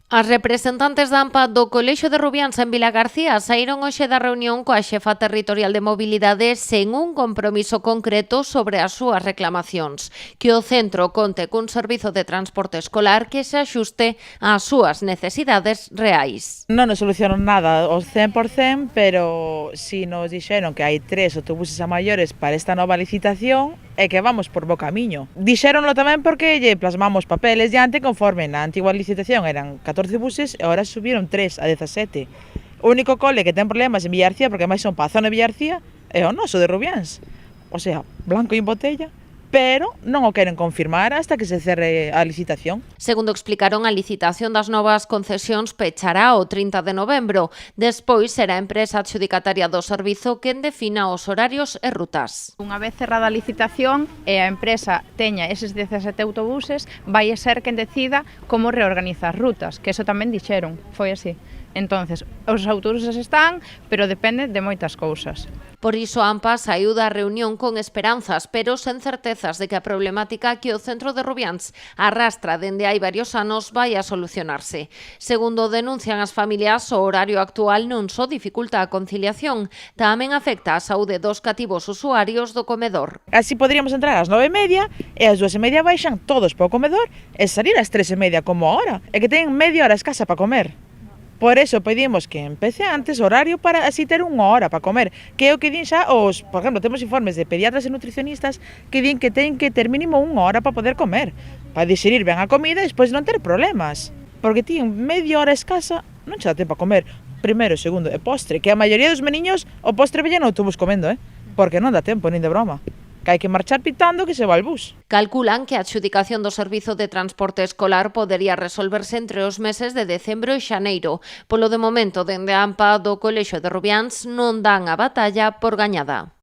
As representantes da AMPA do Colexio de Rubiáns en Vilagarcía saíron hoxe da reunión coa xefa territorial de mobilidade sen un compromiso concreto sobre as súas reclamacións, que o centro conte cun servizo de transporte escolar que se axuste ás súas necesidades reais. Non nos solucionan nada ao 100%, pero si nos dixeron que hai 3 autobuses a maiores para esta nova licitación e que vamos por bo camiño. Dixéronlo tamén porque lle plasmamos papeles diante conforme na antigua licitación eran 14 buses e agora subieron 3 a 17. O único cole que ten problemas en Villarcía, porque máis son para a zona de Villarcía, é o noso de Rubiáns. O sea, blanco en botella, pero non o queren confirmar hasta que se cerre a licitación. Segundo explicaron, a licitación das novas concesións pechará o 30 de novembro. Despois será a empresa adxudicataria do servizo quen defina os horarios e rutas. Unha vez cerrada a licitación e a empresa teña eses 17 autobuses, vai a ser quen decida como reorganizar rutas, que eso tamén dixeron, foi así. Entonces, os autobuses están, pero depende de moitas cousas. Por iso, a AMPA saiu da reunión con esperanzas, pero sen certezas de que a problemática que o centro de Rubiáns arrastra dende hai varios anos vai a solucionarse. Segundo denuncian as familias, o horario actual non só dificulta a conciliación, tamén afecta a saúde dos cativos usuarios do comedor. Así poderíamos entrar ás 9:30 e ás 2:30 baixan todos para o comedor e salir ás 3:30 como ahora, e que teñen media hora escasa para comer. Por eso pedimos que empece antes o horario para así ter unha hora para comer, que é o que din xa os, por exemplo, temos informes de pediatras e nutricionistas que din que teñen que ter mínimo unha hora para poder comer, para digerir ben a comida e despois non ter problemas, porque tiñen media hora escasa, non che dá tempo a comer, primeiro, segundo e postre, que a maioría dos meniños o postre veñen no autobús comendo, porque non dá tempo, nin de broma. Que hai que marchar pitando que se va al bus. Calculan que a adxudicación do servizo de transporte escolar podería resolverse entre os meses de decembro e xaneiro. Polo de momento, dende a AMPA do Colexio de Rubiáns non dan a batalla por gañada.